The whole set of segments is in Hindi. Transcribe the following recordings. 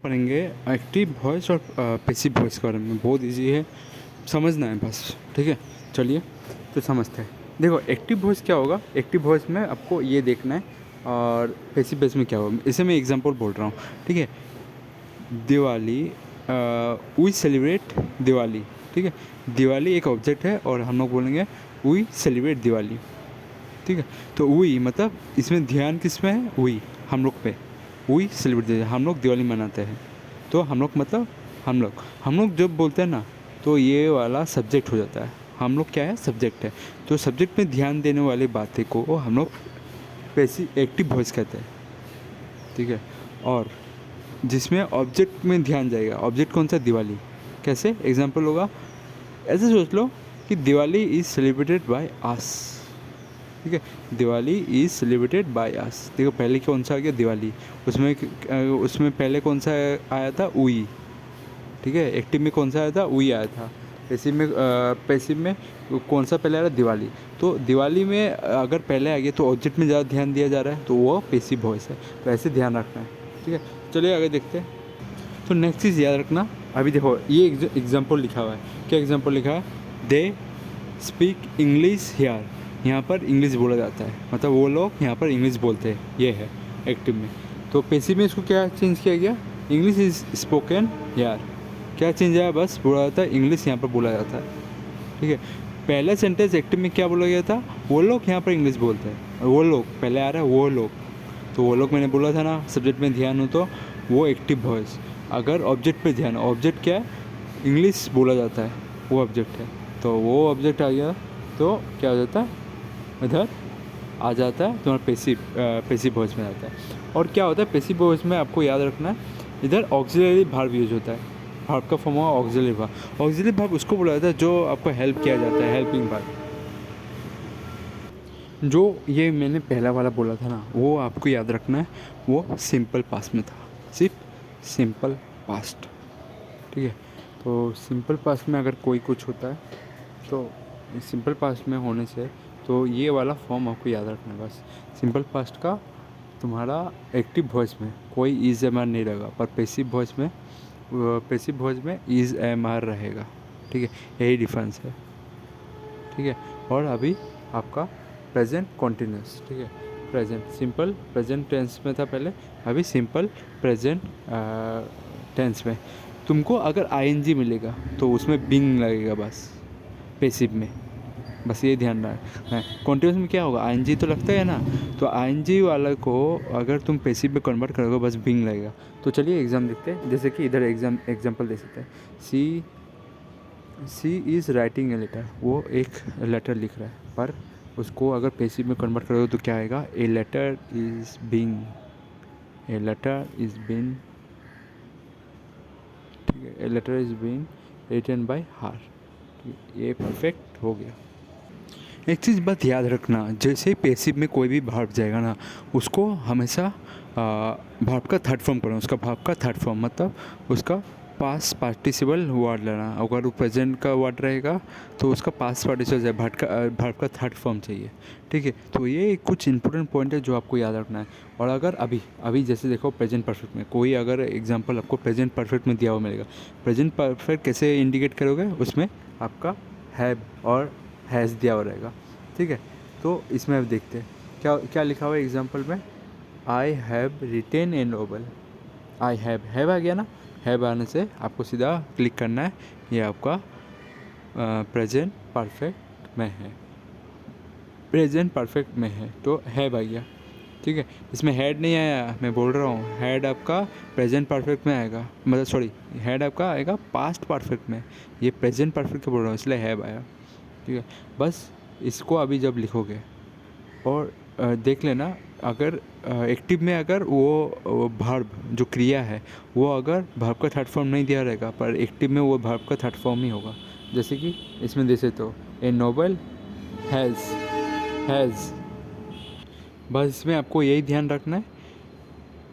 पढ़ेंगे एक्टिव वॉइस और पैसिव वॉइस के बारे में। बहुत इजी है, समझना है बस। ठीक है, चलिए तो समझते हैं। देखो एक्टिव वॉइस क्या होगा। एक्टिव वॉइस में आपको ये देखना है और पैसिव वॉइस में क्या होगा। इसे मैं एग्जांपल बोल रहा हूँ। ठीक है, दिवाली, वी सेलिब्रेट दिवाली। ठीक है, दिवाली एक ऑब्जेक्ट है और हम लोग बोलेंगे वी सेलिब्रेट दिवाली। ठीक है, तो वी मतलब इसमें ध्यान किस में है, वी हम लोग पे। वी सेलिब्रेट, हम लोग दिवाली मनाते हैं। तो हम लोग मतलब हम लोग जब बोलते हैं ना, तो ये वाला सब्जेक्ट हो जाता है। हम लोग क्या है, सब्जेक्ट है। तो सब्जेक्ट में ध्यान देने वाली बातें को हम लोग पैसिव एक्टिव वॉइस कहते हैं। ठीक है, और जिसमें ऑब्जेक्ट में ध्यान जाएगा। ऑब्जेक्ट कौन सा, दिवाली। कैसे एग्जाम्पल होगा, ऐसे सोच लो कि Diwali is celebrated by us. ठीक है, Diwali is celebrated by us. देखो पहले कौन सा आ गया, दिवाली। उसमें पहले कौन सा आया था, वी। ठीक है, एक्टिव में कौन सा आया था, वी आया था। पैसिव में कौन सा पहले आ रहा है, दिवाली। तो दिवाली में अगर पहले आ गया तो ऑब्जेक्ट में ज़्यादा ध्यान दिया जा रहा है, तो वो पैसिव वॉइस है। तो ऐसे ध्यान रखना है। ठीक है, चलिए आगे देखते हैं। तो नेक्स्ट चीज़ याद रखना। अभी देखो ये एग्जाम्पल लिखा हुआ है। क्या एग्जाम्पल लिखा है, दे स्पीक इंग्लिश हियर। यहाँ पर इंग्लिश बोला जाता है, मतलब वो लोग यहाँ पर इंग्लिश बोलते हैं। ये है एक्टिव में। तो पैसिव में इसको क्या चेंज किया गया, इंग्लिश इज स्पोकन हियर। क्या चेंज आया, बस बोला जाता है इंग्लिश यहाँ पर बोला जाता है। ठीक है, पहला सेंटेंस एक्टिव में क्या बोला गया था, वो लोग यहाँ पर इंग्लिश बोलते हैं। और वो लोग पहले आ रहा है, वो लोग। तो वो लोग मैंने बोला था ना, सब्जेक्ट में ध्यान हो तो वो एक्टिव वॉइस। अगर ऑब्जेक्ट पे ध्यान, ऑब्जेक्ट क्या है, इंग्लिश बोला जाता है, वो ऑब्जेक्ट है। तो वो ऑब्जेक्ट आ गया तो क्या हो जाता है, इधर आ जाता है तुम्हारा पैसिव वॉइस में आता है। और क्या होता है पैसिव वॉइस में, आपको याद रखना है, इधर ऑक्सिलरी वर्ब यूज होता है। वर्ब का फॉर्म हुआ ऑक्सिलरी वर्ब। ऑक्सिलरी वर्ब उसको बोला जाता है जो आपको हेल्प किया जाता है, हेल्पिंग वर्ब। जो ये मैंने पहला वाला बोला था ना, वो आपको याद रखना है, वो सिंपल पास्ट में था, सिर्फ सिंपल पास्ट। ठीक है, तो सिंपल पास्ट में अगर कोई कुछ होता है तो सिंपल पास्ट में होने से तो ये वाला फॉर्म आपको याद रखना है बस। सिंपल पास्ट का तुम्हारा एक्टिव वॉइस में कोई इज एम आर नहीं रहेगा, पर पैसिव वॉइस में इज एम आर रहेगा। ठीक है, यही डिफरेंस है। ठीक है, और अभी आपका प्रेजेंट कॉन्टिन्यूस। ठीक है, प्रेजेंट सिंपल प्रेजेंट टेंस में था पहले, अभी सिंपल प्रेजेंट टेंस में। तुमको अगर आईएनजी मिलेगा तो उसमें बिंग लगेगा बस, पैसिव में। बस ये ध्यान रखना है। कॉन्टिन्यूस में क्या होगा, आईएनजी तो लगता है ना, तो आईएनजी वाला को अगर तुम पैसिव में कन्वर्ट करोगे बस बिंग लगेगा। तो चलिए एग्जाम देखते हैं। जैसे कि इधर एग्जाम्पल दे सकते हैं, सी इज़ राइटिंग ए लेटर। वो एक लेटर लिख रहा है, पर उसको अगर पैसिव में कन्वर्ट करोगे तो क्या आएगा, a letter is being, a letter is being. ठीक है, a letter is being written by her. ये परफेक्ट हो गया। एक चीज़ बात याद रखना, जैसे पैसिव में कोई भी वर्ब जाएगा ना, उसको हमेशा वर्ब का थर्ड फॉर्म करना। उसका वर्ब का थर्ड फॉर्म मतलब उसका पास्ट पार्टिसिपल वर्ड लेना। अगर वो प्रेजेंट का वर्ड रहेगा तो उसका पास्ट पार्टिसिपल है, वर्ब का थर्ड फॉर्म चाहिए। ठीक है, तो ये कुछ इंपॉर्टेंट पॉइंट है जो आपको याद रखना है। और अगर अभी जैसे देखो प्रेजेंट परफेक्ट में कोई अगर एग्जांपल आपको प्रेजेंट परफेक्ट में दिया हुआ मिलेगा, प्रेजेंट परफेक्ट कैसे इंडिकेट करोगे, उसमें आपका हैव और हैज़ दिया हुआ रहेगा। ठीक है, तो इसमें अब देखते हैं क्या क्या लिखा हुआ है एग्जांपल में, I have written a novel. I have आ गया ना, हैव आने से आपको सीधा क्लिक करना है, ये आपका प्रेजेंट परफेक्ट में है, प्रेजेंट परफेक्ट में है तो हैव आ गया। ठीक है, इसमें हेड नहीं आया, मैं बोल रहा हूँ हेड आपका प्रेजेंट परफेक्ट में आएगा, मतलब सॉरी हेड आपका आएगा पास्ट परफेक्ट में। ये प्रेजेंट परफेक्ट का बोल रहा हूँ इसलिए हैव आया। ठीक है, बस इसको अभी जब लिखोगे और देख लेना, अगर एक्टिव में अगर वो वर्ब जो क्रिया है वो अगर वर्ब का थर्ड फॉर्म नहीं दिया रहेगा, पर एक्टिव में वो वर्ब का थर्ड फॉर्म ही होगा। जैसे कि इसमें जैसे तो ए नोवेल हैज़। बस इसमें आपको यही ध्यान रखना है,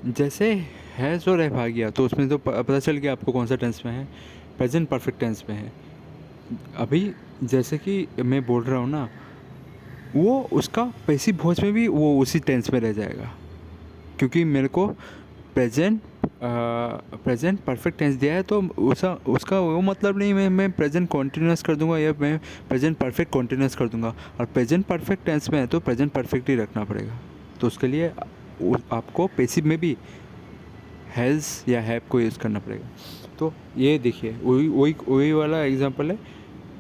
जैसे हैज़ और हैव आ गया तो उसमें तो पता चल गया आपको कौन सा टेंस में है, प्रेजेंट परफेक्ट टेंस में है। अभी जैसे कि मैं बोल रहा हूँ ना, वो उसका पैसिव वॉइस में भी वो उसी टेंस में रह जाएगा, क्योंकि मेरे को प्रेजेंट प्रेजेंट परफेक्ट टेंस दिया है तो उसका वो मतलब नहीं मैं प्रेजेंट कॉन्टिन्यूस कर दूंगा या मैं प्रेजेंट परफेक्ट कॉन्टिन्यूस कर दूंगा। और प्रेजेंट परफेक्ट टेंस में है तो प्रेजेंट परफेक्ट ही रखना पड़ेगा। तो उसके लिए आपको पैसिव में भी हैज़ या हैव को यूज़ करना पड़ेगा। तो ये देखिए वही वही वही वाला एग्जांपल है,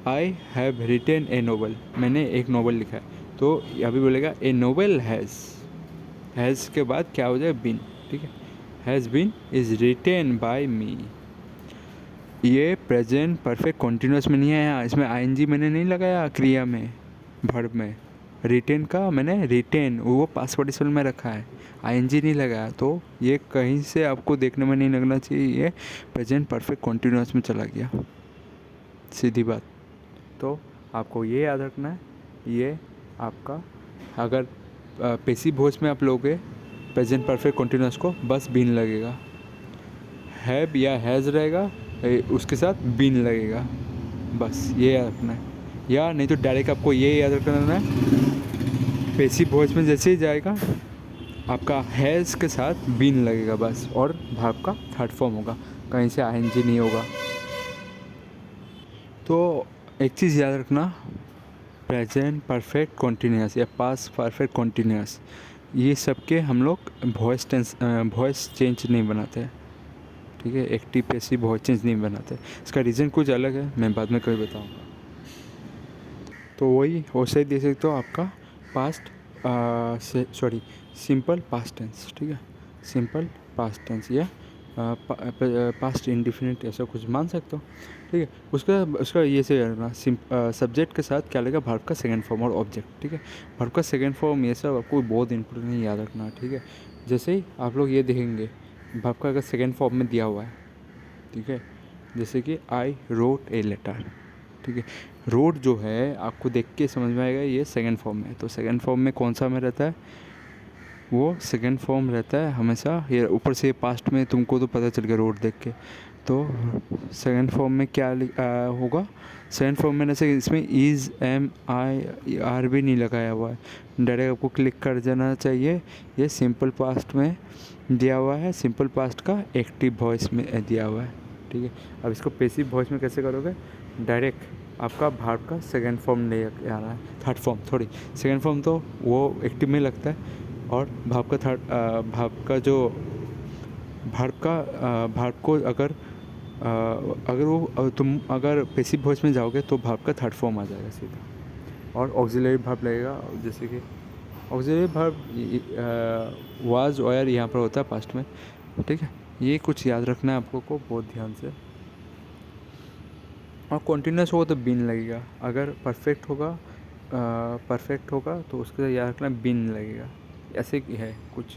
आई हैव रिटेन ए नोवेल, मैंने एक नोवेल लिखा है। तो अभी बोलेगा ए नोवेल हैज़ के बाद क्या हो जाए, बीन। ठीक है, has been is written by me. ये प्रेजेंट परफेक्ट कॉन्टिन्यूस में नहीं है, यहाँ इसमें आईएनजी मैंने नहीं लगाया क्रिया में, वर्ब में। रिटेन का मैंने रिटेन वो पास्ट पार्टिसिपल में रखा है, आईएनजी नहीं लगाया। तो ये कहीं से आपको देखने में नहीं लगना चाहिए ये प्रेजेंट परफेक्ट कॉन्टिन्यूस में चला गया, सीधी बात। तो आपको ये याद रखना है, ये आपका अगर पैसिव वॉइस में आप लोगे प्रेजेंट परफेक्ट कॉन्टिन्यूस को, बस बीन लगेगा, हैव या हैज़ रहेगा, उसके साथ बीन लगेगा, बस ये याद रखना है। या नहीं तो डायरेक्ट आपको ये याद रखना है, पैसिव वॉइस में जैसे ही जाएगा आपका हैज़ के साथ बीन लगेगा बस, और भाव का थर्ड फॉर्म होगा, कहीं से आईएनजी नहीं होगा। तो एक चीज़ याद रखना, प्रेजेंट परफेक्ट कॉन्टिन्यूस या पास्ट परफेक्ट कॉन्टिन्यूस, ये सबके हम लोग वॉइस चेंज नहीं बनाते हैं। ठीक है, एक्टिव पैसिव वॉइस चेंज नहीं बनाते। इसका रीज़न कुछ अलग है, मैं बाद में कभी बताऊँगा। तो वही वैसे ही दे सकते हो आपका पास्ट सिंपल पास्ट टेंस। ठीक है, सिंपल पास्ट टेंस या पास्ट इंडिफिनिट ऐसा कुछ मान सकते हो। ठीक है, उसका ये से करना, सब्जेक्ट के साथ क्या लगेगा, वर्ब का सेकंड फॉर्म और ऑब्जेक्ट। ठीक है, वर्ब का सेकंड फॉर्म ये सब आपको बहुत इंपॉर्टेंट याद रखना। ठीक है, जैसे ही आप लोग ये देखेंगे वर्ब का अगर सेकंड फॉर्म में दिया हुआ है, ठीक है, जैसे कि आई रोट ए लेटर। ठीक है, रोड जो है आपको देख के समझ में आएगा ये सेकंड फॉर्म में। तो सेकंड फॉर्म में कौन सा में रहता है, वो सेकंड फॉर्म रहता है हमेशा। ये ऊपर से पास्ट में तुमको तो पता चल गया रोड देख के। तो सेकंड फॉर्म में क्या होगा, सेकंड फॉर्म में जैसे इसमें इज़ एम आई आर भी नहीं लगाया हुआ है, डायरेक्ट आपको क्लिक कर जाना चाहिए। ये सिंपल पास्ट में दिया हुआ है, सिंपल पास्ट का एक्टिव वॉइस में दिया हुआ है। ठीक है, अब इसको पैसिव वॉइस में कैसे करोगे, डायरेक्ट आपका वर्ब का सेकंड फॉर्म नहीं आ रहा है, थर्ड फॉर्म थोड़ी, सेकंड फॉर्म तो वो एक्टिव में लगता है, और वर्ब का वर्ब का जो वर्ब को अगर वो तुम अगर पैसिव वॉइस में जाओगे तो वर्ब का थर्ड फॉर्म आ जाएगा सीधा, और ऑक्सिलरी वर्ब लगेगा। जैसे कि ऑक्सिलरी वर्ब वाज और यहाँ पर होता है पास्ट में। ठीक है, ये कुछ याद रखना है आपको को बहुत ध्यान से। और कॉन्टिन्यूस होगा तो बीन लगेगा, अगर परफेक्ट होगा तो उसके साथ याद रखना बीन लगेगा। ऐसे की है कुछ,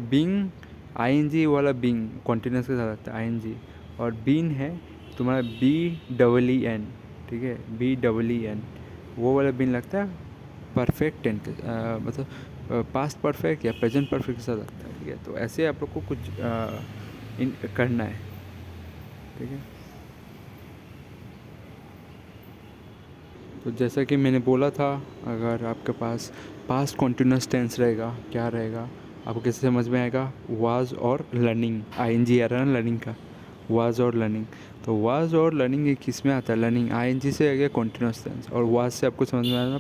बीइंग आईएनजी वाला बीइंग कॉन्टिन्यूस के साथ आता है आईएनजी, और बीन है तुम्हारा BEEN। ठीक है, BEEN वो वाला बीन लगता है परफेक्ट टेंस मतलब पास्ट परफेक्ट या प्रेजेंट परफेक्ट के साथ आता है। ठीक है, तो ऐसे आप लोग को कुछ करना है। ठीक है, तो जैसा कि मैंने बोला था, अगर आपके पास पास्ट कॉन्टिन्यूस टेंस रहेगा, क्या रहेगा आपको कैसे समझ में आएगा, वाज और लर्निंग, आईएनजी आ रहा है ना लर्निंग का, वाज और लर्निंग। तो वाज और लर्निंग ये किस में आता है, लर्निंग आईएनजी से आ गया कॉन्टिन्यूस टेंस, और वाज से आपको समझ में आया ना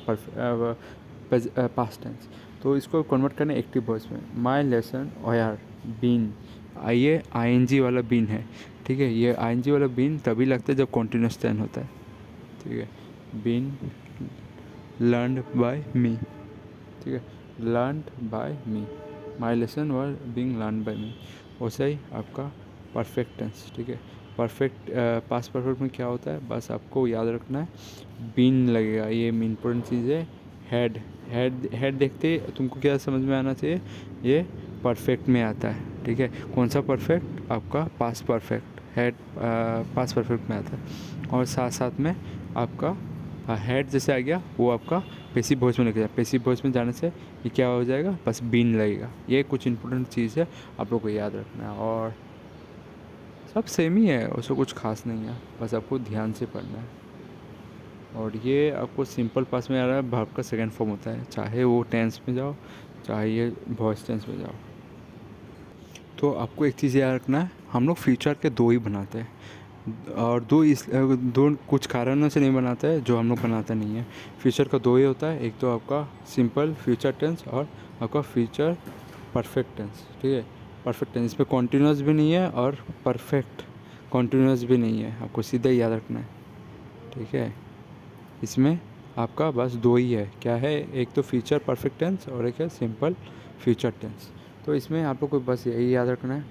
पास्ट टेंस। तो इसको कन्वर्ट करना एक्टिव वॉइस में, माई लेसन और बीन, ये आईएनजी वाला बीन है। ठीक है, ये आईएनजी वाला बीन तभी लगता है जब कॉन्टिन्यूस टेंस होता है। ठीक है, बीन लर्नड बाय मी। ठीक है, learned by me, my lesson were being learn by me. वैसे ही आपका परफेक्ट टेंस। ठीक है, परफेक्ट पास्ट परफेक्ट में क्या होता है, बस आपको याद रखना है बीन लगेगा, ये इम्पोर्टेंट चीज़ है। हेड हेड देखते तुमको क्या समझ में आना चाहिए, ये परफेक्ट में आता है। ठीक है, कौन सा परफेक्ट, आपका past perfect, head past perfect में आता है। और साथ साथ में आपका हेड जैसे आ गया वो आपका पैसिव वॉइस में लगेगा, पैसिव वॉइस में जाने से ये क्या हो जाएगा, बस बीन लगेगा। ये कुछ इंपॉर्टेंट चीज़ है आप लोग को याद रखना है, और सब सेम ही है, उसको कुछ खास नहीं है, बस आपको ध्यान से पढ़ना है। और ये आपको सिंपल पास में आ रहा है, वर्ब का सेकंड फॉर्म होता है, चाहे वो टेंस में जाओ चाहे ये वॉइस टेंस में जाओ। तो आपको एक चीज़ याद रखना है, हम लोग फ्यूचर के दो ही बनाते हैं, और दो कुछ कारणों से नहीं बनाते हैं जो हम लोग बनाते नहीं हैं। फ्यूचर का दो ही होता है, एक तो आपका सिंपल फ्यूचर टेंस और आपका फ्यूचर परफेक्ट टेंस, ठीक है। परफेक्ट टेंस इसमें कॉन्टिन्यूस भी नहीं है और परफेक्ट कॉन्टिन्यूस भी नहीं है, आपको सीधा याद रखना है, ठीक है। इसमें आपका बस दो ही है, क्या है, एक तो फ्यूचर परफेक्ट टेंस और एक है सिंपल फ्यूचर टेंस। तो इसमें आप लोग को बस यही याद रखना है,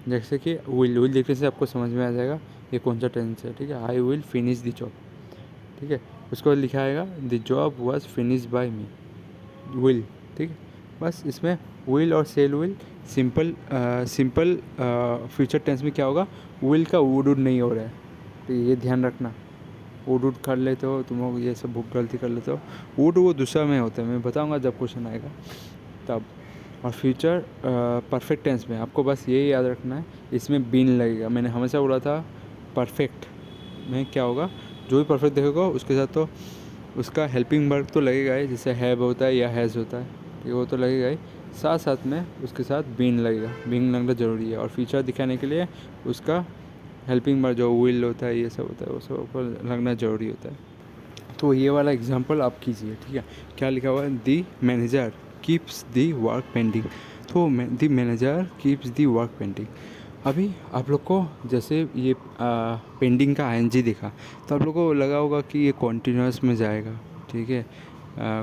जैसे कि विल देखने से आपको समझ में आ जाएगा ये कौन सा टेंस है, ठीक है। I will finish the job, ठीक है, उसको लिखा आएगा the job was finish by me, will, ठीक है। बस इसमें विल और shall will simple future tense में क्या होगा, विल का वुड नहीं हो रहा है, तो ये ध्यान रखना। वुड कर लेते हो तुम लोग, ये सब गलती कर लेते हो। वुड वो दूसरा में होता है, मैं बताऊंगा जब क्वेश्चन आएगा तब। और फ्यूचर परफेक्ट टेंस में आपको बस यही याद रखना है, इसमें बीन लगेगा। मैंने हमेशा बोला था परफेक्ट में क्या होगा, जो भी परफेक्ट देखोगा उसके साथ तो उसका हेल्पिंग वर्ब तो लगेगा ही, जैसे हैव होता है या हैज़ होता है, ठीक है, वो तो लगेगा ही। साथ साथ में उसके साथ बीन लगेगा, बीन लगना ज़रूरी है। और फ्यूचर दिखाने के लिए उसका हेल्पिंग वर्ब जो विल होता है, ये सब होता है, वो सब ऊपर लगना ज़रूरी होता है। तो ये वाला एग्जांपल आप कीजिए, ठीक है। क्या लिखा हुआ है, the manager keeps the work pending. तो the manager keeps the work pending. अभी आप लोग को जैसे ये पेंडिंग का आईएनजी दिखा, तो आप लोग को लगा होगा कि ये कॉन्टिन्यूस में जाएगा, ठीक है।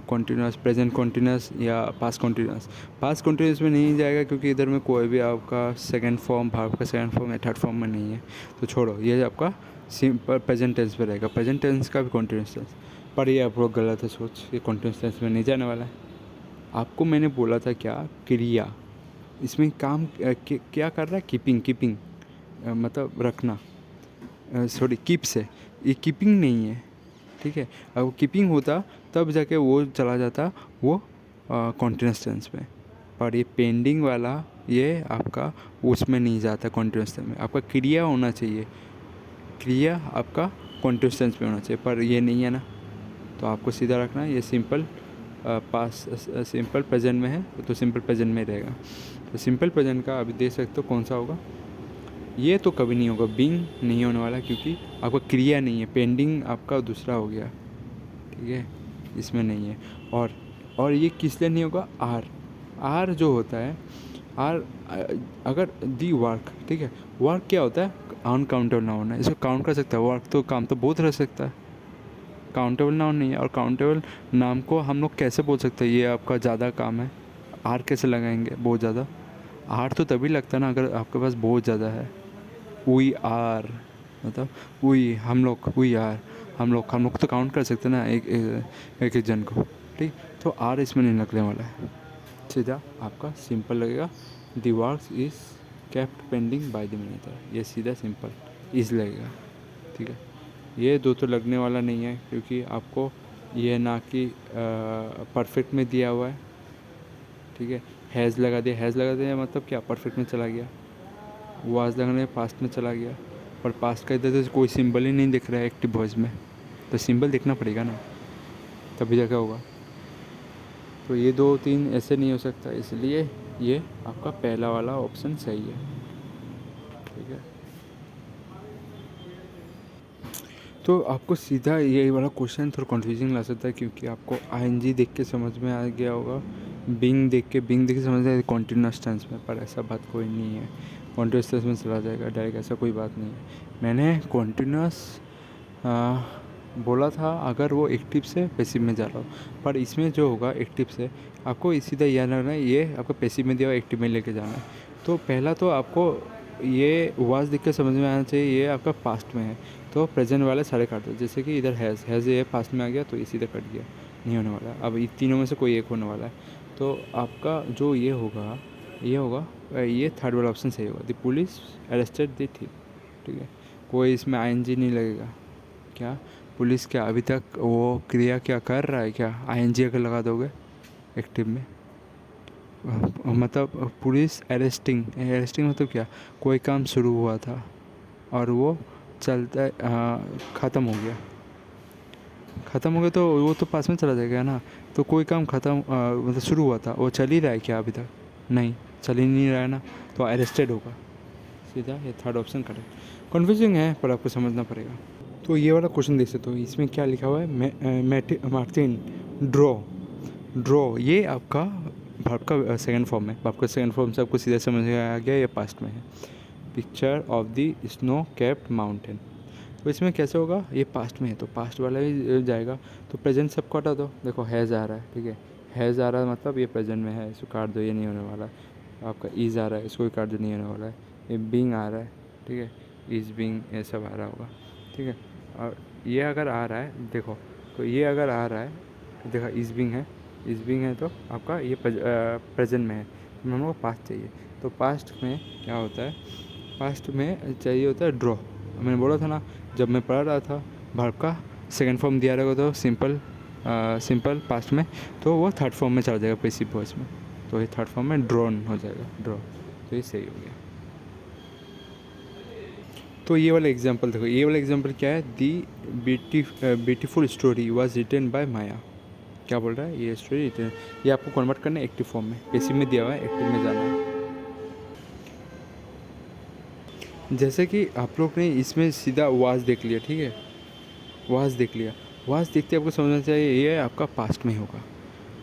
कॉन्टिन्यूस, प्रेजेंट कॉन्टिन्यूस या पास्ट कॉन्टिन्यूस। पास्ट कॉन्टिन्यूस में नहीं जाएगा क्योंकि इधर में कोई भी आपका सेकंड फॉर्म, भाव का सेकंड फॉर्म या थर्ड फॉर्म में नहीं है, तो छोड़ो, ये आपका सिंपल प्रेजेंट टेंस पे रहेगा। प्रेजेंट टेंस का भी कॉन्टिन्यूस टेंस, पर ये आप लोग गलत है सोच, ये कॉन्टिन्यूस टेंस में नहीं जाने वाला है। आपको मैंने बोला था क्या, क्रिया, इसमें काम क्या कर रहा है, कीपिंग मतलब रखना, सॉरी कीप से, ये कीपिंग नहीं है, ठीक है। अगर वो कीपिंग होता तब जाके वो चला जाता वो कॉन्टिन्यूस टेंस में, पर ये पेंडिंग वाला ये आपका उसमें नहीं जाता कॉन्टिन्यूस टेंस में। आपका क्रिया होना चाहिए, क्रिया आपका कॉन्टिन्यूस टेंस में होना चाहिए, पर ये नहीं है ना, तो आपको सीधा रखना है, ये सिंपल पास सिंपल प्रेजेंट में है तो सिंपल प्रेजेंट में रहेगा। तो सिंपल प्रेजेंट का अभी देख सकते हो कौन सा होगा, ये तो कभी नहीं होगा, बीइंग नहीं होने वाला क्योंकि आपका क्रिया नहीं है, पेंडिंग आपका दूसरा हो गया, ठीक है, इसमें नहीं है। और ये किस लिए नहीं होगा, आर जो होता है, आर अगर दी वर्क, ठीक है, वर्क क्या होता है, अनकाउंटेबल नाउन है, इसको काउंट कर सकता है, वर्क तो काम तो बहुत रह सकता है, काउंटेबल नाउन नहीं है। और काउंटेबल नाम को हम लोग कैसे बोल सकते हैं, ये आपका ज़्यादा काम है, आर कैसे लगाएंगे, बहुत ज़्यादा, आर तो तभी लगता है ना अगर आपके पास बहुत ज़्यादा है। वी आर मतलब वी, हम लोग, वी आर, हम लोग तो काउंट कर सकते हैं ना एक जन को, ठीक। तो आर इसमें नहीं लगने वाला है, सीधा आपका सिंपल लगेगा, the work is kept pending by the manager, ये सीधा सिंपल इज लगेगा, ठीक है। ये दो तो लगने वाला नहीं है क्योंकि आपको ये ना कि परफेक्ट में दिया हुआ है, ठीक है। हैज़ लगा दिया मतलब क्या, परफेक्ट में चला गया। वाज लगाने पास्ट में चला गया, पर पास्ट का इधर से कोई सिंबल ही नहीं दिख रहा है एक्टिव वॉइस में, तो सिंबल देखना पड़ेगा ना, तभी जगह होगा। तो ये दो तीन ऐसे नहीं हो सकता, इसलिए ये आपका पहला वाला ऑप्शन सही है, ठीक है। तो आपको सीधा यही वाला क्वेश्चन थोड़ा कन्फ्यूजिंग लग सकता है क्योंकि आपको आईएनजी देख के समझ में आ गया होगा, बीइंग देख के समझ में कॉन्टिन्यूस टेंस में, पर ऐसा बात कोई नहीं है, कॉन्टिन्यूस टेंस में चला जाएगा डायरेक्ट, ऐसा कोई बात नहीं है। मैंने कॉन्टिन्यूस बोला था अगर वो एक्टिव से पैसिव में जा रहा हो, पर इसमें जो होगा एक्टिव से, आपको सीधा याद रखना है ये आपको पैसिव में दिया हुआ एक्टिव में लेके जाना है। तो पहला तो आपको ये वाज देख के समझ में आना चाहिए ये आपका पास्ट में है, तो प्रेजेंट वाले सारे काट दो, जैसे कि इधर हैज़ ये पास्ट में आ गया तो ये सीधा कट गया, नहीं होने वाला। अब इन तीनों में से कोई एक होने वाला है, तो आपका जो ये होगा ये थर्ड वाला ऑप्शन सही होगा, the police arrested the thief, ठीक है। कोई इसमें आईएनजी नहीं लगेगा, क्या पुलिस क्या अभी तक वो क्रिया क्या कर रहा है, क्या आईएनजी अगर लगा दोगे एक्टिव में, मतलब पुलिस अरेस्टिंग मतलब क्या, कोई काम शुरू हुआ था और वो चलता ख़त्म हो गया तो वो तो पास में चला जाएगा ना, तो कोई काम ख़त्म मतलब शुरू हुआ था वो चल ही रहा है क्या अभी तक, नहीं, चल ही नहीं रहा है ना, तो अरेस्टेड होगा। सीधा ये थर्ड ऑप्शन करेक्ट। कन्फ्यूजिंग है पर आपको समझना पड़ेगा। तो ये वाला क्वेश्चन देख सकते हो, इसमें क्या लिखा हुआ है, मार्टिन ड्रॉ। ड्रॉ ये आपका वर्ब का सेकंड फॉर्म है। वर्ब का सेकंड फॉर्म से आपको सीधा समझ में आ गया, ये पास्ट में है। Picture of the snow capped mountain, तो इसमें कैसे होगा, ये पास्ट में है तो पास्ट वाला ही जाएगा। तो प्रेजेंट सबको हटा दो, देखो हैज़ आ रहा है, ठीक है, हैज़ आ रहा है मतलब ये प्रेजेंट में है, इसको काट दो, ये नहीं होने वाला है। आपका इज़ आ रहा है, इसको भी काट दो, नहीं होने वाला है। ये बीइंग आ रहा है, ठीक है, इज़ बीइंग ये सब आ रहा होगा, ठीक है। और ये अगर आ रहा है देखो, तो ये अगर आ रहा है, देखो इज़ बीइंग है, इज़ बीइंग है तो आपका ये प्रेजेंट में है, तो हम लोग को पास्ट चाहिए। तो पास्ट में क्या होता है, पास्ट में चाहिए होता है ड्रॉ। मैंने बोला था ना, जब मैं पढ़ रहा था वर्ब का सेकंड फॉर्म दिया रहेगा तो सिंपल पास्ट में, तो वो थर्ड फॉर्म में चला जाएगा पैसिव वॉइस में, तो ये थर्ड फॉर्म में ड्रॉन हो जाएगा, ड्रॉ, तो ये सही हो गया। तो ये वाला एग्जांपल देखो, ये वाला एग्जांपल क्या है, the beautiful story was written by Maya. क्या बोल रहा है, ये स्टोरी रिटन, ये आपको कन्वर्ट करना है एक्टिव फॉर्म में, पैसिव में दिया हुआ है, एक्टिव में जाना है। जैसे कि आप लोग ने इसमें सीधा वाज देख लिया, ठीक है, वाज देख लिया, वाज देखते आपको समझना चाहिए ये आपका पास्ट में होगा।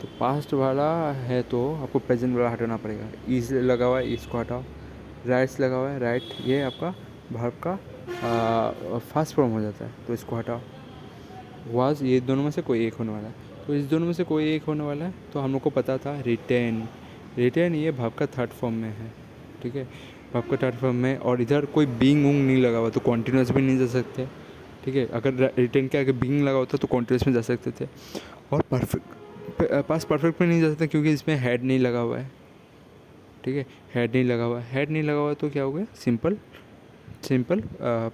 तो पास्ट वाला है तो आपको प्रेजेंट वाला हटाना पड़ेगा। इज लगा हुआ है, इसको हटाओ। राइट्स लगा हुआ है, राइट ये आपका वर्ब का फर्स्ट फॉर्म हो जाता है, तो इसको हटाओ। वाज ये दोनों में से कोई एक होने वाला है, तो इस दोनों में से कोई एक होने वाला है, तो हम लोग को पता था रिटेन। रिटेन ये वर्ब का थर्ड फॉर्म में है, ठीक है, वर्ब का थर्ड फॉर्म में। और इधर कोई बीइंग उंग नहीं लगा हुआ, तो कॉन्टिन्यूस भी नहीं जा सकते, ठीक है। अगर रिटेन के आगे बीइंग लगा होता तो कॉन्टिन्यूस में जा सकते थे। और परफेक्ट में नहीं जा सकते क्योंकि इसमें हेड नहीं लगा हुआ है, ठीक है, हेड नहीं लगा हुआ है। हेड नहीं लगा हुआ तो क्या हो गया, सिंपल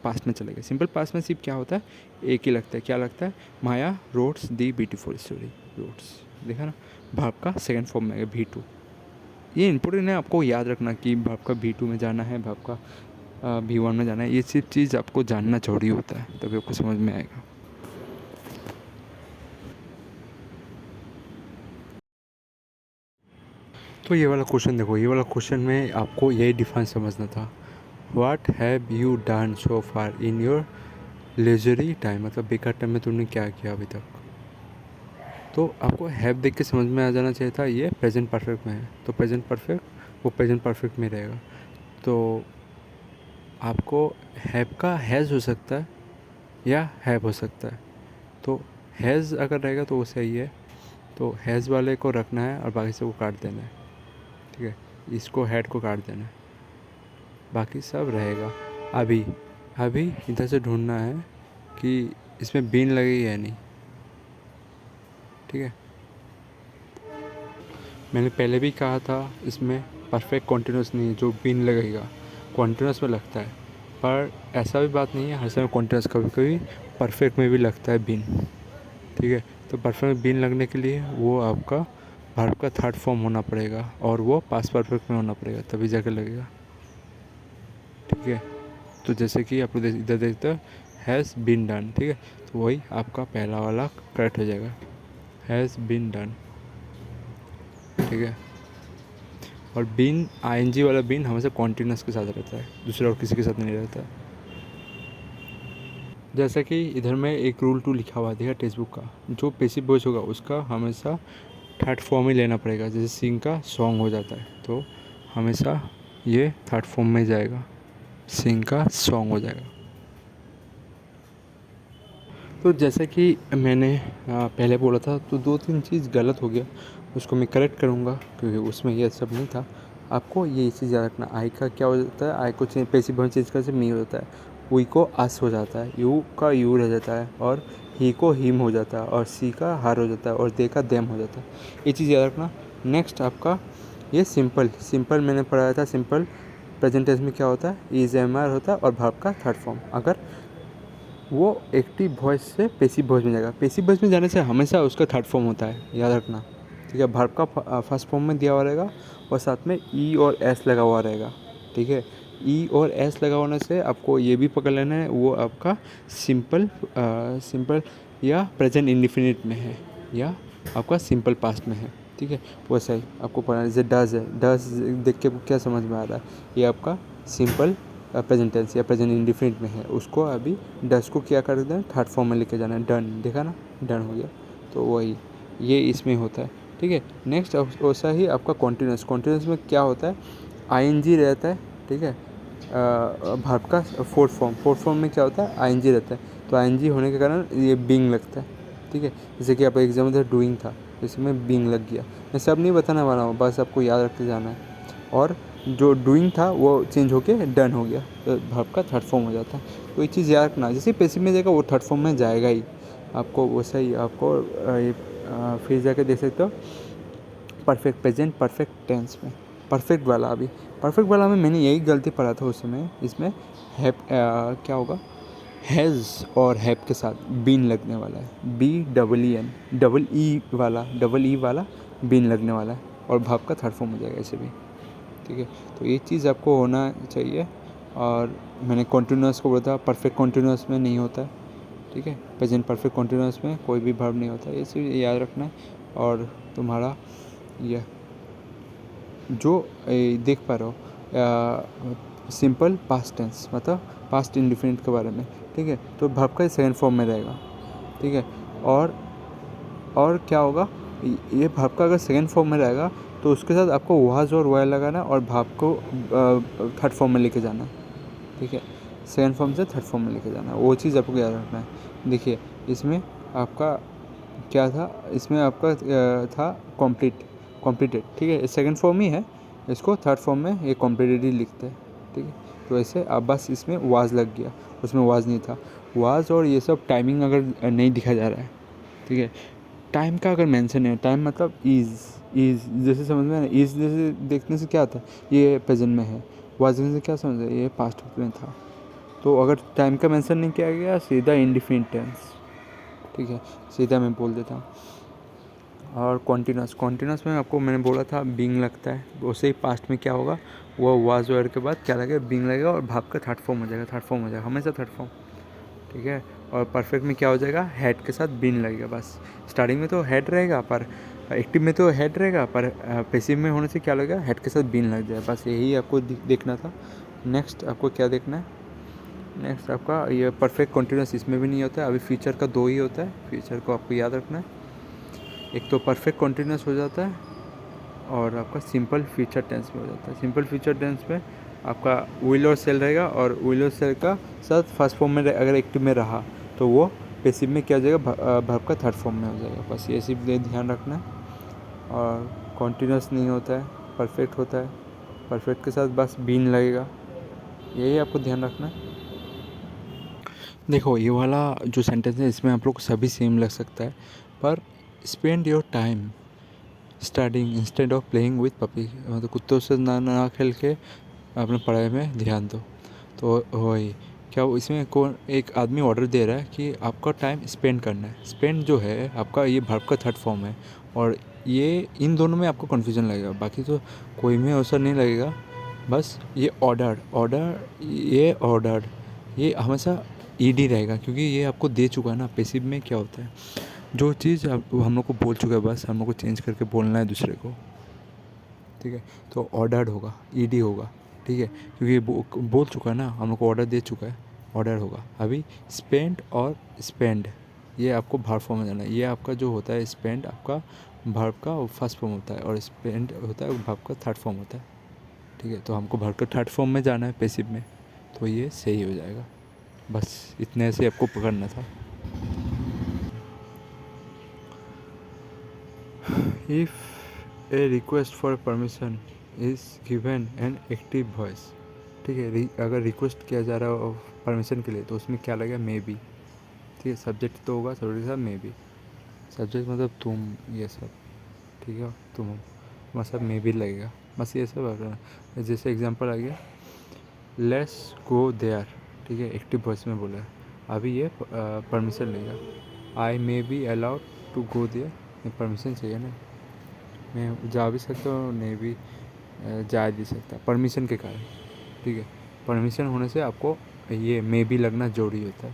पास्ट में चले गए। सिंपल पास्ट में सिर्फ क्या होता है, एक ही लगता है, क्या लगता है, माया रोड्स दी ब्यूटीफुल स्टोरी, रोड्स, देखा ना, वर्ब का सेकंड फॉर्म में है V2। ये इंपॉर्टेंट है, आपको याद रखना कि वर्ब का V2 में जाना है, वर्ब का V1 में जाना है, ये सिर्फ चीज़ आपको जानना जरूरी होता है, तभी आपको समझ में आएगा। तो ये वाला क्वेश्चन देखो, ये वाला क्वेश्चन में आपको यही डिफरेंस समझना था, what have you done so far in your leisure time, मतलब बेकार टाइम में तुमने क्या किया अभी तक। तो आपको हैव देख के समझ में आ जाना चाहिए था ये प्रेजेंट परफेक्ट में है, तो प्रेजेंट परफेक्ट वो प्रेजेंट परफेक्ट में रहेगा। तो आपको हैव का हैज़ हो सकता है या हैव हो सकता है, तो हैज़ अगर रहेगा तो वो सही है, तो हैज़ वाले को रखना है और बाकी से को काट देना है, ठीक है, इसको हेड को काट देना है, बाकी सब रहेगा। अभी अभी इधर से ढूंढना है कि इसमें बीन लगेगी या नहीं, ठीक है। मैंने पहले भी कहा था इसमें परफेक्ट कॉन्टिन्यूस नहीं है, जो बीन लगेगा कॉन्टिन्यूस में लगता है, पर ऐसा भी बात नहीं है, हर समय कॉन्टिन्यूस, कभी कभी परफेक्ट में भी लगता है बीन, ठीक है। तो परफेक्ट में बीन लगने के लिए वो आपका वर्ब का थर्ड फॉर्म होना पड़ेगा और वो पास्ट परफेक्ट में होना पड़ेगा, तभी जाकर लगेगा, ठीक है। तो जैसे कि आप लोग इधर देखते हो हैज़ बीन डन, ठीक है, तो वही आपका पहला वाला करेक्ट हो जाएगा, हैज़ बीन डन, ठीक है। और बीन आईएनजी वाला बीन हमेशा कॉन्टिन्यूस के साथ रहता है, दूसरे और किसी के साथ नहीं रहता। जैसा कि इधर में एक रूल 2 लिखा हुआ है टेक्स्ट बुक का, जो पैसिव वॉइस होगा उसका हमेशा थर्ड फॉर्म ही लेना पड़ेगा। जैसे सिंग का सॉन्ग हो जाता है तो हमेशा ये थर्ड फॉर्म में जाएगा, सिंग का सॉन्ग हो जाएगा। तो जैसे कि मैंने पहले बोला था, तो 2-3 चीज़ गलत हो गया, उसको मैं करेक्ट करूँगा क्योंकि उसमें ये सब नहीं था। आपको ये चीज़ याद रखना, आई का क्या हो जाता है, आई को पैसिव वॉइस चेंज करने से मी हो जाता है, वी को अस हो जाता है, यू का यू रह जाता है, और ही को हिम हो जाता है, और सी का हर हो जाता है, और दे का देम हो जाता है। ये चीज़ याद रखना। नेक्स्ट आपका ये सिंपल मैंने पढ़ाया था, सिंपल प्रेजेंट टेंस में क्या होता है, इज एम आर होता है और वर्ब का थर्ड फॉर्म, अगर वो एक्टिव वॉइस से पैसिव वॉइस में जाएगा। पैसिव वॉइस में जाने से हमेशा उसका थर्ड फॉर्म होता है, याद रखना, ठीक है। वर्ब का फर्स्ट फॉर्म में दिया हुआ रहेगा और साथ में ई और एस लगा हुआ रहेगा, ठीक है। ई और एस लगा होने से आपको ये भी पकड़ लेना है, वो आपका सिंपल या प्रेजेंट इंडिफिनिट में है या आपका सिंपल पास्ट में है, ठीक है। ठीक है। वैसा ही आपको पढ़ना है, जैसे डज है, डज देख के क्या समझ में आ रहा है, ये आपका सिंपल प्रेजेंट टेंस या प्रेजेंट इंडिफिनिट में है, उसको अभी डज को क्या कर देना है, थर्ड फॉर्म में लेके जाना है। डन, देखा ना, डन हो गया। तो वही ये इसमें होता है, ठीक है। नेक्स्ट वैसा ही आपका कॉन्टिन्यूस, कॉन्टिन्यूस में क्या होता है, आईएनजी रहता है, ठीक है। वर्ब का फोर्थ फॉर्म में क्या होता है, आईएनजी रहता है, तो आईएनजी होने के कारण ये बीइंग लगता है, ठीक है। जैसे कि आप एग्जाम्पल था डूइंग था, इसमें बीइंग लग गया। मैं सब नहीं बताने वाला हूँ, बस आपको याद रखते जाना है। और जो डूइंग था वो चेंज होके डन हो गया, तो वर्ब का थर्ड फॉर्म हो जाता है। तो ये चीज़ याद रखना, जैसे पैसिव में जाएगा वो थर्ड फॉर्म में जाएगा ही, आपको वैसा ही आपको फिर जाके देख सकते हो परफेक्ट प्रेजेंट परफेक्ट टेंस में। परफेक्ट वाला, अभी परफेक्ट वाला में मैंने यही गलती पढ़ा था उस समय, इसमें हैव क्या होगा, हैज़ और हैव के साथ बीन लगने वाला है, BEEN, डबल ई वाला बीन लगने वाला है, और भाव का थर्ड फॉर्म हो जाएगा ऐसे भी, ठीक है। तो ये चीज़ आपको होना चाहिए। और मैंने कॉन्टिन्यूस को बोला था, परफेक्ट कॉन्टिन्यूस में नहीं होता है, ठीक है। प्रेजेंट परफेक्ट कॉन्टिन्यूस में कोई भी वर्ब नहीं होता, ये चीज़ याद रखना है। और तुम्हारा यह जो देख पा रहे हो सिंपल पास्ट टेंस, मतलब पास्ट इंडिफिनिट के बारे में, ठीक है। तो वर्ब का सेकंड फॉर्म में रहेगा, ठीक है। और क्या होगा, ये वर्ब का अगर सेकंड फॉर्म में रहेगा तो उसके साथ आपको वाज और वाय लगाना और वर्ब को थर्ड फॉर्म में लेके जाना, ठीक है। सेकंड फॉर्म से थर्ड फॉर्म में लेके जाना, वो चीज़ आपको याद रखना है। देखिए इसमें आपका क्या था, इसमें आपका था कॉम्प्लीटेड, ठीक है। सेकंड फॉर्म ही है, इसको थर्ड फॉर्म में ये कॉम्प्लीटेड ही लिखते हैं, ठीक है। तो ऐसे अब बस इसमें वाज लग गया, उसमें वाज नहीं था। वाज और ये सब टाइमिंग अगर नहीं दिखा जा रहा है, ठीक है, टाइम का अगर मेंशन है, टाइम मतलब इज़ जैसे समझ में, इज़ जैसे देखने से क्या आता है, ये प्रेजेंट में है। वाज देखने से क्या समझ है, ये पास्ट में था। तो अगर टाइम का मेंशन नहीं किया गया, सीधा इंडिफिनिट टेंस, ठीक है, सीधा मैं बोल देता हूँ। और कॉन्टिन्यूस में आपको मैंने बोला था बीइंग लगता है, वैसे ही पास्ट में क्या होगा, वो वाज वर्ड के बाद क्या लगेगा, बीइंग लगेगा, और भाव का थर्ड फॉर्म हो जाएगा, हमेशा थर्ड फॉर्म, ठीक है। और परफेक्ट में क्या हो जाएगा, हेड के साथ बीन लगेगा, बस स्टार्टिंग में तो हेड रहेगा, पर एक्टिव में तो हेड रहेगा, पर पैसिव में होने से क्या लगेगा, हेड के साथ बीन लग जाएगा। बस यही आपको देखना था। नेक्स्ट आपको क्या देखना है, नेक्स्ट आपका ये परफेक्ट कॉन्टिन्यूस, इसमें भी नहीं होता है, अभी फ्यूचर का दो ही होता है, फ्यूचर को आपको याद रखना है। एक तो परफेक्ट कॉन्टिन्यूस हो जाता है, और आपका सिंपल फ्यूचर टेंस में हो जाता है। सिंपल फ्यूचर टेंस में आपका विल और सेल रहेगा, और विल और सेल का साथ फर्स्ट फॉर्म में अगर एक्टिव में रहा तो वो पैसिव में क्या हो जाएगा, वर्ब का थर्ड फॉर्म में हो जाएगा। बस ये सिर्फ ध्यान रखना है। और कॉन्टिन्यूस नहीं होता है, परफेक्ट होता है, परफेक्ट के साथ बस बीन लगेगा, यही आपको ध्यान रखना है। देखो ये वाला जो सेंटेंस है, इसमें आप लोग को सभी सेम लग सकता है, पर spend your time studying instead of playing with puppy, मतलब कुत्तों से ना खेल के अपने पढ़ाई में ध्यान दो। तो वही क्या वो इसमें कौन एक आदमी ऑर्डर दे रहा है कि आपका टाइम स्पेंड करना है। स्पेंड जो है आपका, ये वर्ब का थर्ड फॉर्म है, और ये इन दोनों में आपको कन्फ्यूजन लगेगा, बाकी तो कोई में अवसर नहीं लगेगा। बस ये ऑर्डर्ड ये हमेशा ईडी रहेगा, क्योंकि ये आपको दे चुका है ना। पैसिव में क्या होता है, जो चीज़ हम लोग को बोल चुका है, बस हम लोग को चेंज करके बोलना है दूसरे को, ठीक है। तो ऑर्डर्ड होगा, ईडी होगा, ठीक है, क्योंकि ये बोल चुका है ना, हम लोग को ऑर्डर दे चुका है, ऑर्डर होगा। अभी स्पेंड और स्पेंड, ये आपको वर्ब फॉर्म में जाना है। ये आपका जो होता है स्पेंड, आपका वर्ब का फर्स्ट फॉर्म होता है, और स्पेंड होता है वर्ब का थर्ड फॉर्म होता है, ठीक है। तो हमको वर्ब का थर्ड फॉर्म में जाना है पैसिव में, तो ये सही हो जाएगा। बस इतने से आपको पकड़ना था। If A request for permission is given an active voice, ठीक है, अगर रिक्वेस्ट किया जा रहा हो परमिशन के लिए, तो उसमें क्या लगेगा, मे बी, ठीक है। सब्जेक्ट तो होगा सब्जेक्ट के साथ मे बी, सब्जेक्ट मतलब तुम, ये सब, ठीक है, तुम मतलब मे बी लगेगा, बस ये सब अगर जैसे एग्जांपल आ गया, लेट्स गो देयर, ठीक है, एक्टिव वॉइस में बोला है, अभी ये परमिशन लेगा। I may be allowed to go there, permission चाहिए ना, मैं जा भी सकता हूँ, नहीं भी जा भी सकता, परमिशन के कारण, ठीक है। परमिशन होने से आपको ये मे बी लगना जरूरी होता है।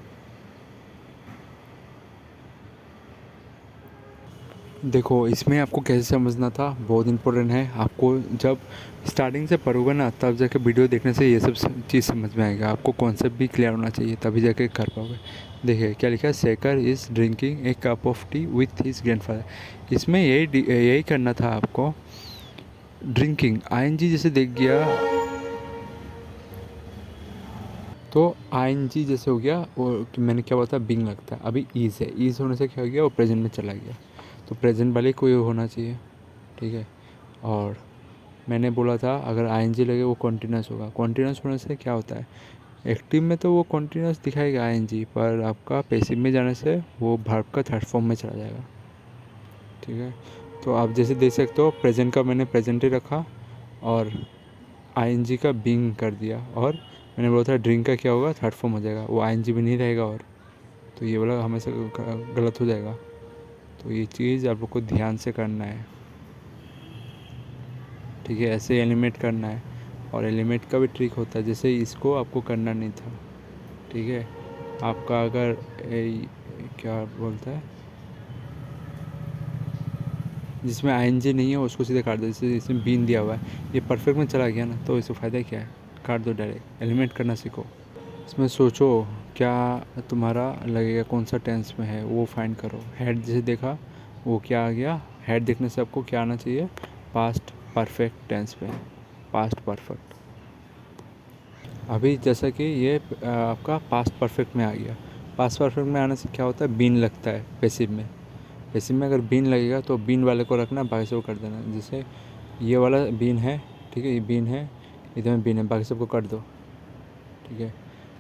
देखो इसमें आपको कैसे समझना था, बहुत इम्पोर्टेंट है। आपको जब स्टार्टिंग से पढ़ोगे ना, तब जाके वीडियो देखने से ये सब चीज़ समझ में आएगा। आपको कॉन्सेप्ट भी क्लियर होना चाहिए, तभी जाके कर पाओगे। देखिए क्या लिखा है, Shekhar is drinking A cup of T with his grandfather. इसमें यही करना था आपको। ड्रिंकिंग आईएनजी जैसे देख गया, तो आईएनजी जैसे हो गया वो, कि मैंने क्या बोला था, बिंग लगता है। अभी ईज है, ईज होने से क्या हो गया, वो प्रेजेंट में चला गया। तो प्रेजेंट वाले कोई होना चाहिए, ठीक है। और मैंने बोला था अगर आईएनजी लगे वो कॉन्टिन्यूस होगा। कॉन्टिन्यूस होने से क्या होता है, एक्टिव में तो वो कॉन्टिन्यूस दिखाएगा आईएनजी, पर आपका पैसिव में जाने से वो वर्ब का थर्ड फॉर्म में चला जाएगा, ठीक है। तो आप जैसे देख सकते हो, प्रेजेंट का मैंने प्रेजेंट ही रखा और आईएनजी का बीइंग कर दिया, और मैंने बोला था ड्रिंक का क्या होगा, थर्ड फॉर्म हो जाएगा, वो आईएनजी भी नहीं रहेगा। और तो ये वाला हमेशा गलत हो जाएगा। तो ये चीज़ आप लोग को ध्यान से करना है, ठीक है। ऐसे एलिमेंट करना है, और एलिमेंट का भी ट्रिक होता है, जैसे इसको आपको करना नहीं था, ठीक है। आपका अगर क्या बोलता है, जिसमें आईएनजी नहीं है उसको सीधे काट दो। जैसे इसमें बीन दिया हुआ है, ये परफेक्ट में चला गया ना, तो इससे फ़ायदा क्या है, काट दो डायरेक्ट। एलिमेंट करना सीखो। इसमें सोचो क्या तुम्हारा लगेगा, कौन सा टेंस में है वो फाइंड करो। हेड जैसे देखा, वो क्या आ गया, हेड देखने से आपको क्या आना चाहिए, पास्ट परफेक्ट टेंस में है, पास्ट परफेक्ट। अभी जैसा कि ये आपका पास्ट परफेक्ट में आ गया। पास्ट परफेक्ट में आने से क्या होता है, बीन लगता है पैसिव में। पैसिव में अगर बीन लगेगा तो बीन वाले को रखना, बाकी सबको कर देना। जैसे ये वाला बीन है, ठीक है, ये बीन है, इधर में बीन है, बाकी सबको कर दो, ठीक है।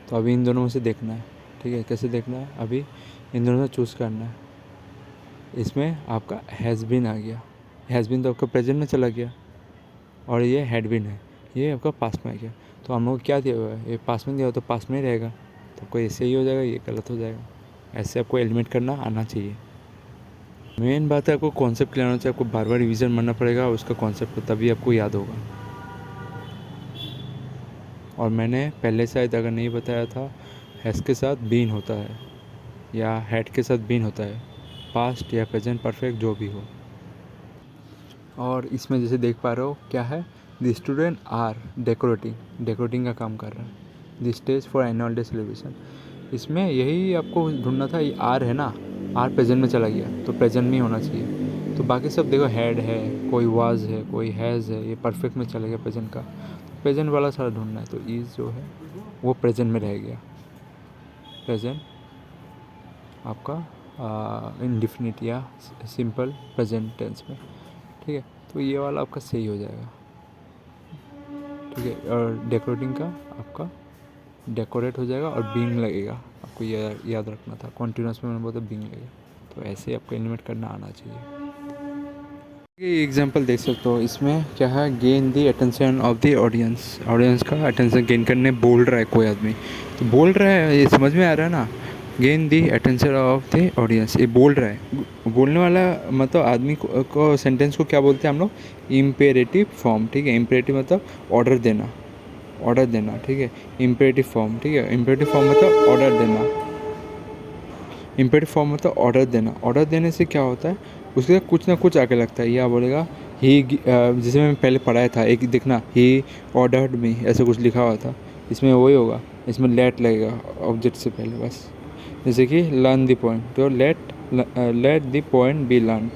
तो अभी इन दोनों में से देखना है, ठीक है। कैसे देखना है, अभी इन दोनों में चूज़ करना है। इसमें आपका हैज़ बीन आ गया, हैज़ बीन तो आपका प्रेजेंट में चला गया, और ये हैड बीन है, ये आपका पास्ट में आ गया। तो हम लोग क्या दिया हुआ है, ये पास्ट में दिया हुआ तो पास्ट में ही रहेगा। तो आपको ऐसे ही हो जाएगा, ये गलत हो जाएगा। ऐसे आपको एलिमेंट करना आना चाहिए। मेन बात है आपको कॉन्सेप्ट क्लियर होना चाहिए। आपको बार बार रिवीजन मारना पड़ेगा उसका कॉन्सेप्ट, तभी आपको याद होगा। और मैंने पहले शायद अगर नहीं बताया था, हैज़ के साथ बीन होता है या हैड के साथ बीन होता है, पास्ट या प्रेजेंट परफेक्ट जो भी हो। और इसमें जैसे देख पा रहे हो क्या है, द स्टूडेंट आर डेकोरेटिंग का काम कर रहा है the stage for annual day celebration. इसमें यही आपको ढूंढना था, ये आर है ना, आर प्रेजेंट में चला गया तो प्रेजेंट में ही होना चाहिए। तो बाकी सब देखो, हेड है, कोई वाज है, कोई हैज़ है, ये परफेक्ट में चला गया प्रेजेंट का। प्रेजेंट वाला सारा ढूंढना है, तो इज़ जो है वो प्रेजेंट में रह गया। प्रेजेंट आपका इंडिफिनिट या सिंपल प्रेजेंट टेंस में, ठीक है। तो ये वाला आपका सही हो जाएगा, ठीक है। और डेकोरेटिंग का आपका डेकोरेट हो जाएगा और बीइंग लगेगा। आपको ये याद रखना था, कॉन्टिन्यूस में मैंने बोला बीइंग लगेगा। तो ऐसे ही आपको एलिमेंट करना आना चाहिए। ये एग्जांपल देख सकते हो, इसमें क्या है, gain the attention of the audience. Audience का अटेंशन गेन करने बोल रहा है कोई आदमी, तो बोल रहा है, ये समझ में आ रहा है ना। Gain the attention of the audience, ये बोल रहा है। बोलने वाला मतलब आदमी को सेंटेंस को क्या बोलते हैं हम लोग, इम्पेरेटिव फॉर्म, ठीक है। इम्पेरेटिव मतलब ऑर्डर देना, ठीक है। इम्पेरेटिव फॉर्म, ठीक है। इम्पेरेटिव फॉर्म मतलब ऑर्डर देना। इम्पेरेटिव फॉर्म मतलब ऑर्डर देना। ऑर्डर देने से क्या होता है, उसके साथ कुछ ना कुछ आगे लगता है। या बोलेगा ही, जैसे मैं पहले पढ़ाया था, एक देखना, ही ऑर्डर्ड मी, ऐसा कुछ लिखा हुआ था। इसमें वही होगा, इसमें लेट लगेगा ऑब्जेक्ट से पहले बस। जैसे कि लर्न द पॉइंट, तो let the point be learn,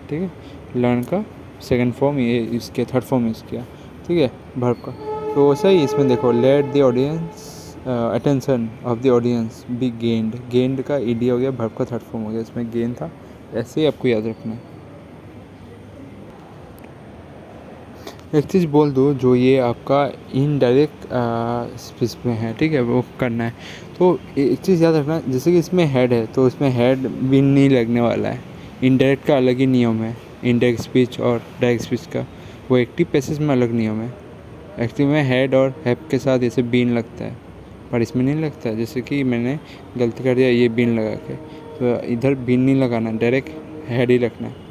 ठीक है। लर्न का सेकंड फॉर्म ये इसके, थर्ड फॉर्म इसका, ठीक है, वर्ब का। तो वैसा ही इसमें देखो, let the audience attention of the audience be gained का ईडी हो गया, वर्ब का थर्ड फॉर्म हो गया, इसमें गेन था। ऐसे ही आपको याद रखना है। एक चीज़ बोल दो, जो ये आपका इनडायरेक्ट स्पीच में है, ठीक है, वो करना है। तो एक चीज़ याद रखना, जैसे कि इसमें हेड है तो इसमें हेड भी नहीं लगने वाला है। इनडायरेक्ट का अलग ही नियम है, इनडायरेक्ट स्पीच और डायरेक्ट स्पीच का। वो एक्टिव पैसेज में अलग नियम है। एक्टिव में हेड और हैव के साथ जैसे बीन लगता है, पर इसमें नहीं लगता है। जैसे कि मैंने गलती कर दिया, ये बीन लगा के, तो इधर बीन नहीं लगाना, डायरेक्ट हेड ही रखना है।